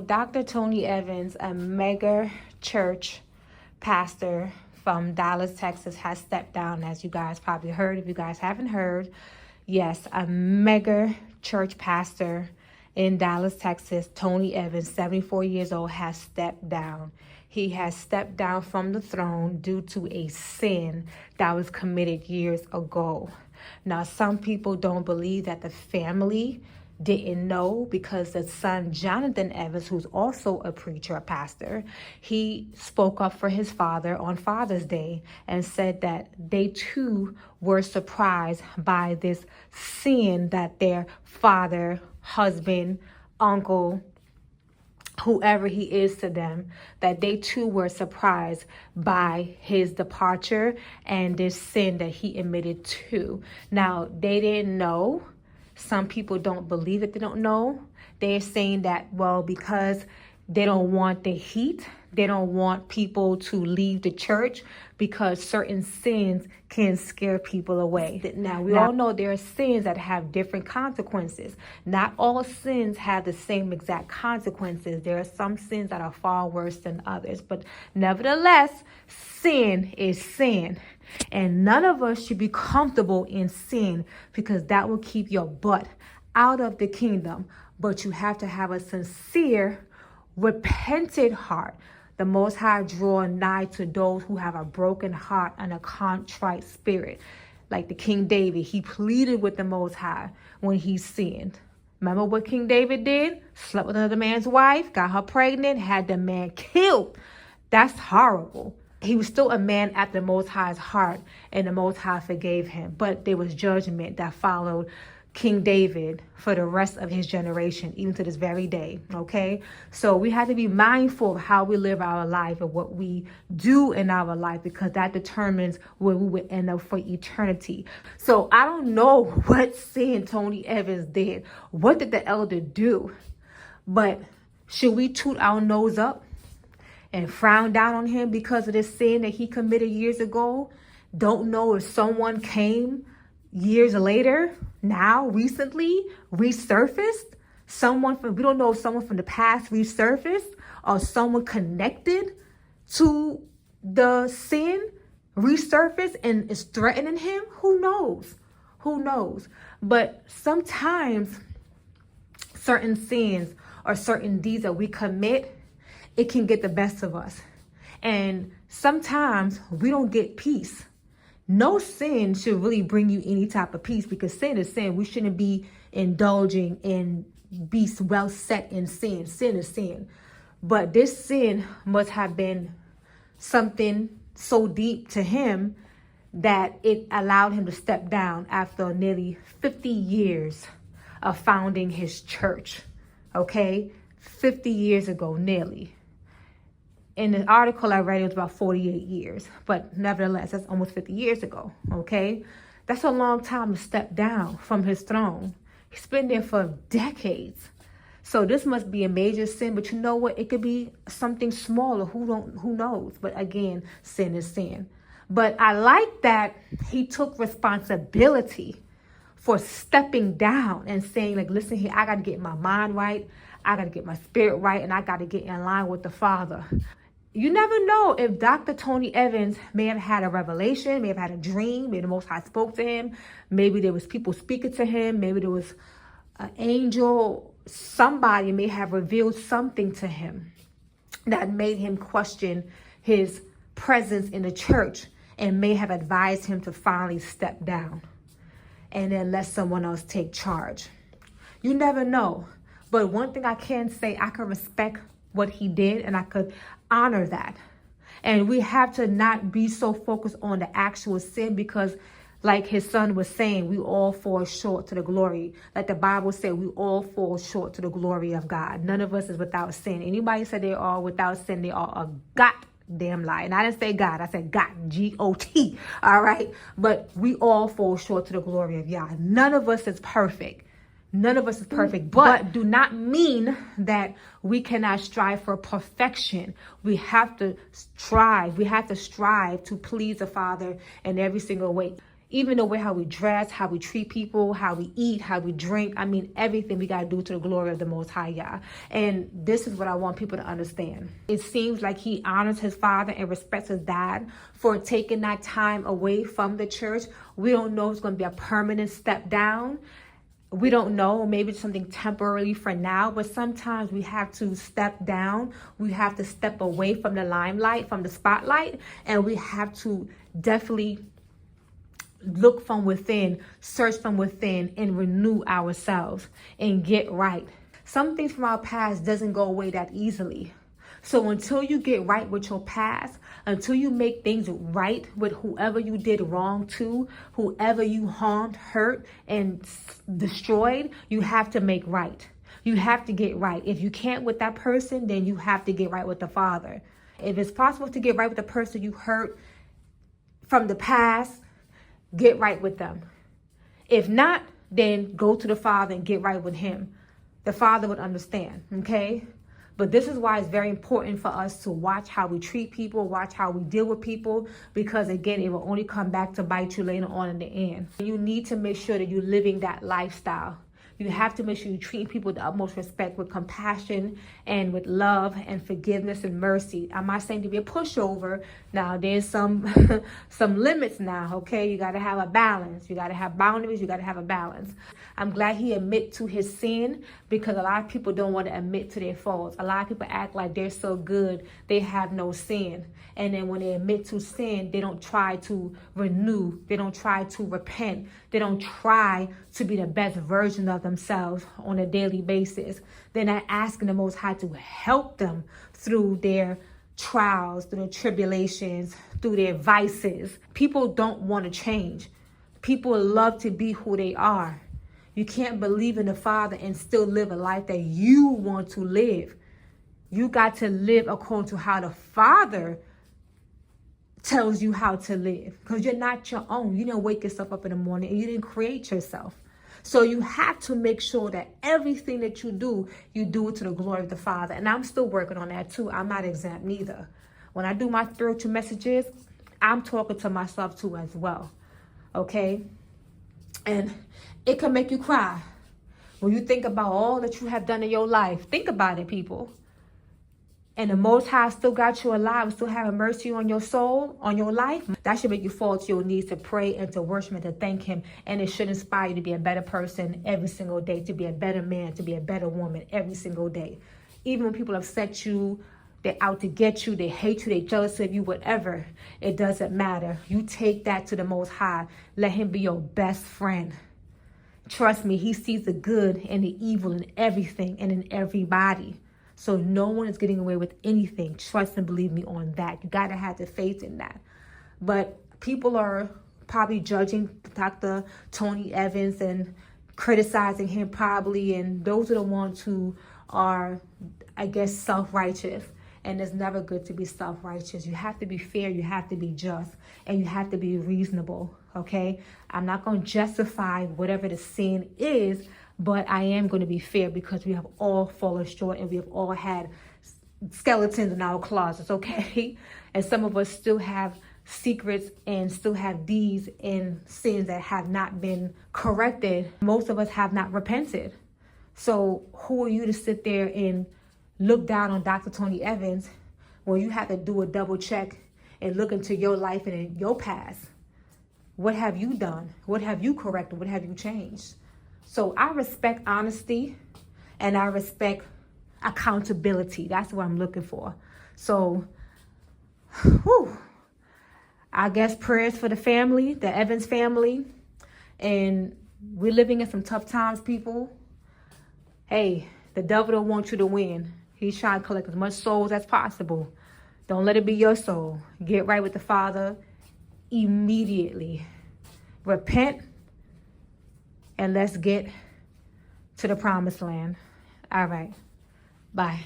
Dr. Tony Evans, a mega church pastor from Dallas, Texas, has stepped down, as you guys probably heard. If you guys haven't heard, yes, a mega church pastor in Dallas, Texas, Tony Evans, 74 years old, has stepped down. He has stepped down from the throne due to a sin that was committed years ago. Now, some people don't believe that the family didn't know, because the son, Jonathan Evans, who's also a preacher, a pastor, he spoke up for his father on Father's Day and said that they too were surprised by this sin that their father, husband, uncle, whoever he is to them, that they too were surprised by his departure and this sin that he admitted to. Now, they didn't know. Some people don't believe that they don't know. They're saying that, well, because they don't want the heat, they don't want people to leave the church because certain sins can scare people away. Now, we all know there are sins that have different consequences. Not all sins have the same exact consequences. There are some sins that are far worse than others. But nevertheless, sin is sin. And none of us should be comfortable in sin, because that will keep your butt out of the kingdom. But you have to have a sincere, repentant heart. The Most High draw nigh to those who have a broken heart and a contrite spirit. Like the King David, he pleaded with the Most High when he sinned. Remember what King David did? Slept with another man's wife, got her pregnant, had the man killed. That's horrible. He was still a man after the Most High's heart, and the Most High forgave him. But there was judgment that followed King David for the rest of his generation, even to this very day, okay? So we have to be mindful of how we live our life and what we do in our life, because that determines where we would end up for eternity. So I don't know what sin Tony Evans did. What did the elder do? But should we toot our nose up and frown down on him because of this sin that he committed years ago? Don't know if someone came years later, now recently resurfaced. We don't know if someone from the past resurfaced, or someone connected to the sin resurfaced and is threatening him. Who knows? Who knows? But sometimes certain sins or certain deeds that we commit, it can get the best of us. And sometimes we don't get peace. No sin should really bring you any type of peace, because sin is sin. We shouldn't be indulging and be well set in sin. Sin is sin. But this sin must have been something so deep to him that it allowed him to step down after nearly 50 years of founding his church. Okay? 50 years ago, nearly. In the article I read, it was about 48 years. But nevertheless, that's almost 50 years ago, okay? That's a long time to step down from his throne. He's been there for decades. So this must be a major sin. But you know what? It could be something smaller. Who knows? But again, sin is sin. But I like that he took responsibility for stepping down and saying, like, listen here, I got to get my mind right. I got to get my spirit right. And I got to get in line with the Father. You never know if Dr. Tony Evans may have had a revelation, may have had a dream, maybe the Most High spoke to him, maybe there was people speaking to him, maybe there was an angel, somebody may have revealed something to him that made him question his presence in the church and may have advised him to finally step down and then let someone else take charge. You never know. But one thing I can say, I can respect what he did, and I could honor that. And we have to not be so focused on the actual sin, because like his son was saying, we all fall short to the glory. Like the Bible said, we all fall short to the glory of God. None of us is without sin. Anybody said they are without sin, they are a goddamn lie. And I didn't say God, I said God, G-O-T. All right. But we all fall short to the glory of Yah. None of us is perfect. None of us is perfect, but do not mean that we cannot strive for perfection. We have to strive. We have to strive to please the Father in every single way. Even the way how we dress, how we treat people, how we eat, how we drink. I mean, everything we got to do to the glory of the Most High Yah. And this is what I want people to understand. It seems like he honors his father and respects his dad for taking that time away from the church. We don't know if it's going to be a permanent step down. We don't know. Maybe it's something temporary for now. But sometimes we have to step down. We have to step away from the limelight, from the spotlight. And we have to definitely look from within, search from within, and renew ourselves and get right. Some things from our past doesn't go away that easily. So until you get right with your past, until you make things right with whoever you did wrong to, whoever you harmed, hurt, and destroyed, you have to make right. You have to get right. If you can't with that person, then you have to get right with the Father. If it's possible to get right with the person you hurt from the past, get right with them. If not, then go to the Father and get right with him. The Father would understand, okay? But this is why it's very important for us to watch how we treat people, watch how we deal with people, because again, it will only come back to bite you later on in the end. You need to make sure that you're living that lifestyle. You have to make sure you treat people with the utmost respect, with compassion and with love and forgiveness and mercy. I'm not saying to be a pushover. Now, there's some limits now, okay? You got to have a balance. You got to have boundaries. You got to have a balance. I'm glad he admit to his sin, because a lot of people don't want to admit to their faults. A lot of people act like they're so good, they have no sin. And then when they admit to sin, they don't try to renew. They don't try to repent. They don't try to be the best version of themselves on a daily basis. They're not asking the Most High to help them through their trials, through their tribulations, through their vices. People don't want to change. People love to be who they are. You can't believe in the Father and still live a life that you want to live. You got to live according to how the Father tells you how to live, because you're not your own. You didn't wake yourself up in the morning and you didn't create yourself. So you have to make sure that everything that you do it to the glory of the Father. And I'm still working on that too. I'm not exempt neither. When I do my spiritual messages, I'm talking to myself too as well. Okay? And it can make you cry when you think about all that you have done in your life. Think about it, people. And the Most High still got you alive, still having mercy on your soul, on your life. That should make you fall to your knees to pray and to worship and to thank him. And it should inspire you to be a better person every single day, to be a better man, to be a better woman every single day. Even when people upset you, they're out to get you, they hate you, they're jealous of you, whatever, it doesn't matter. You take that to the Most High. Let him be your best friend. Trust me, he sees the good and the evil in everything and in everybody. So no one is getting away with anything. Trust and believe me on that. You got to have the faith in that. But people are probably judging Dr. Tony Evans and criticizing him probably. And those are the ones who are, I guess, self-righteous. And it's never good to be self-righteous. You have to be fair. You have to be just. And you have to be reasonable. Okay? I'm not going to justify whatever the sin is, but I am going to be fair, because we have all fallen short and we have all had skeletons in our closets, okay? And some of us still have secrets and still have deeds and sins that have not been corrected. Most of us have not repented. So who are you to sit there and look down on Dr. Tony Evans when you have to do a double check and look into your life and in your past? What have you done? What have you corrected? What have you changed? So I respect honesty and I respect accountability. That's what I'm looking for. So, I guess prayers for the family, the Evans family. And we're living in some tough times, people. Hey, the devil don't want you to win. He's trying to collect as much souls as possible. Don't let it be your soul. Get right with the Father immediately. Repent. And let's get to the promised land. All right. Bye.